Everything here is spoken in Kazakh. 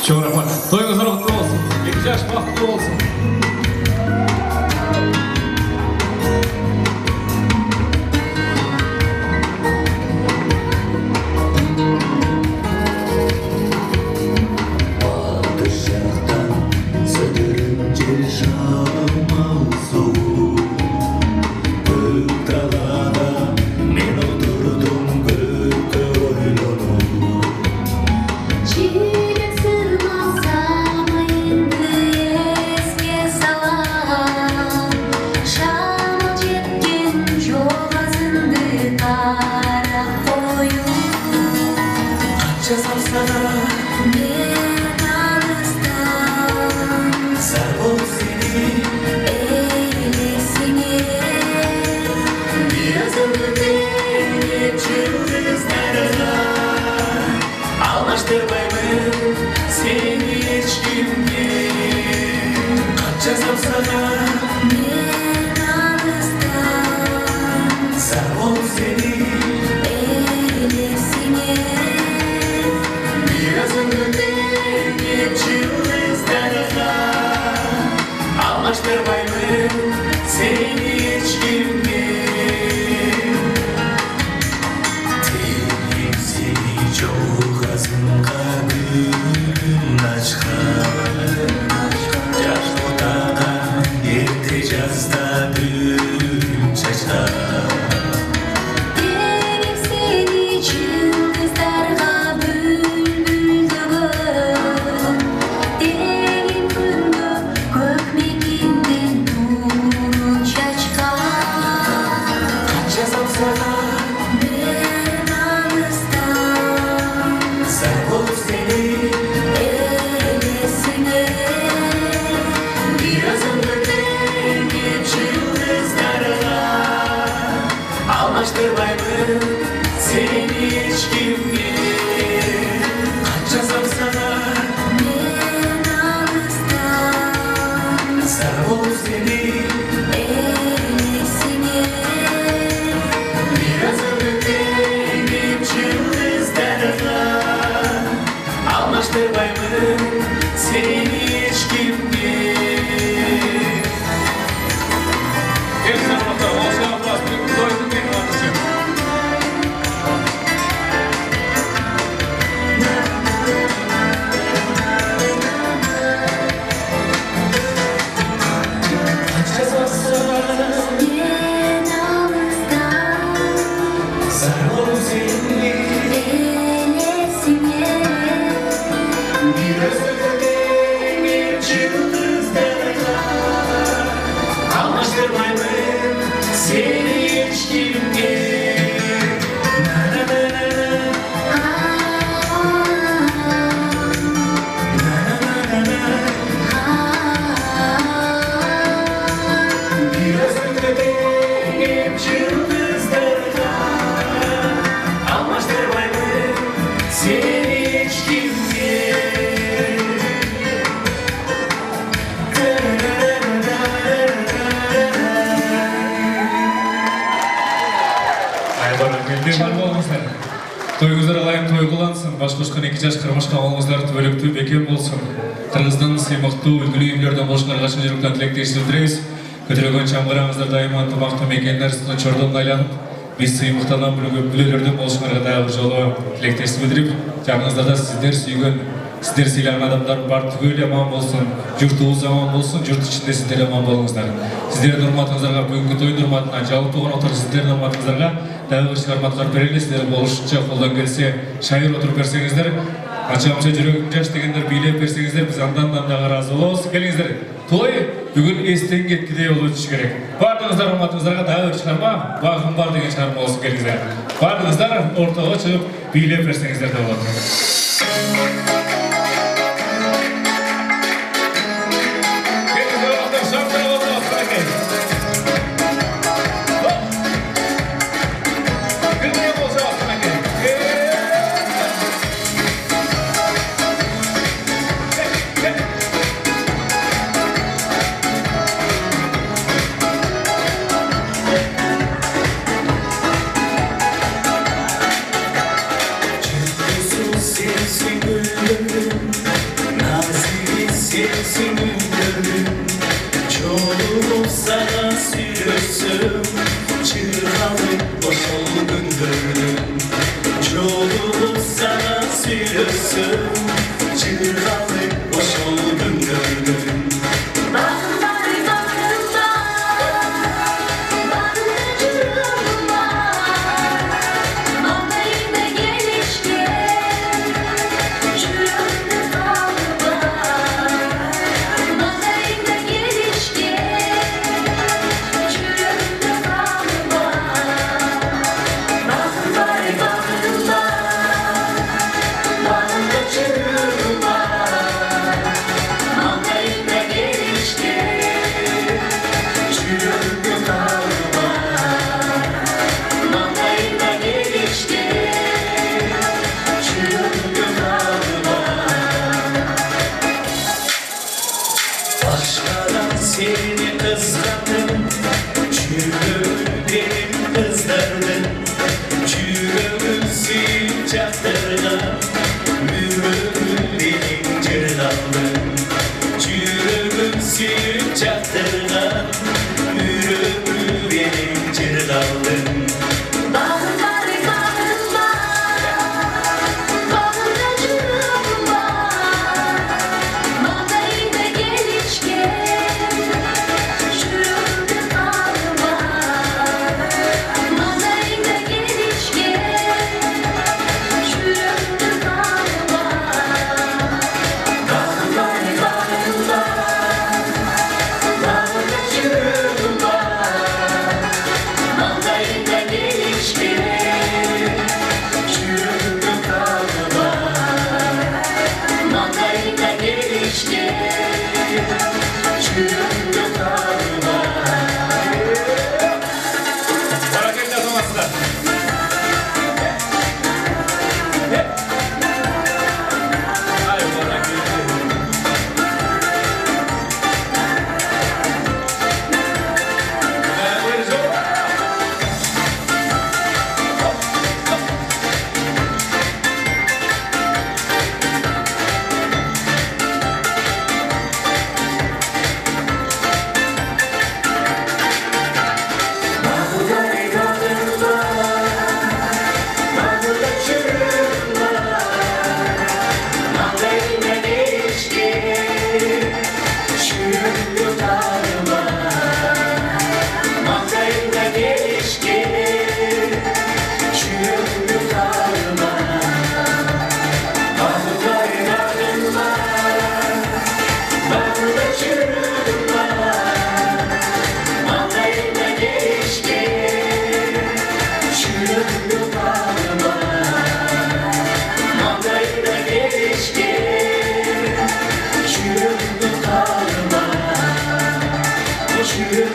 Çok rahmat. Toyunuzlar kutlu olsun. 2 yaş kutlu olsun. Toyunuzlar alayım toy kulansın, baş-başkan 2 yaş kırmışka oğlunuzlar tübölüktü bekem olsun. Kırgızdan sıymakты, үлгілі үйімлерден болшынарға шын жүріктен тілектесін өтірейіз. Көтереген чамғыраңыздар дайыма ынтымақты мекендер сына чордан айланып, біз сыймықтанан бүлелерден болшынарға дағы бір жолы тілектесін өтіріп, жағыңыздарда сіздер сүйген, сіздер сыйлаған адамдар бар түгел аман болсын, жұртыңыз аман болсын, жұрт ішінде сіздер аман болыңыздар. Сіздердің ұрматыңыздарға, бүгінгі той ұрматына, жалып туған отыр сіздердің ұрматыңыздарға дәуір шығарматқар берелесіздер, болышынша қолдан келсе шайыр отырып берсеңіздер, Açamça жүрегім жаш дегендер билеп берсеңіздер, біз андан-дандаға разы болыңыз. Келіңіздер, той бүгін естен кеткідей олу өтіш керек. Бардыңыздар ұрматыңыздарға дәуір шығарма, бағым бар деген шығарма болсын келіңіздер. Бардыңыздар, ортаға шығып билеп берсеңіздер де болады. Sensin Yürü,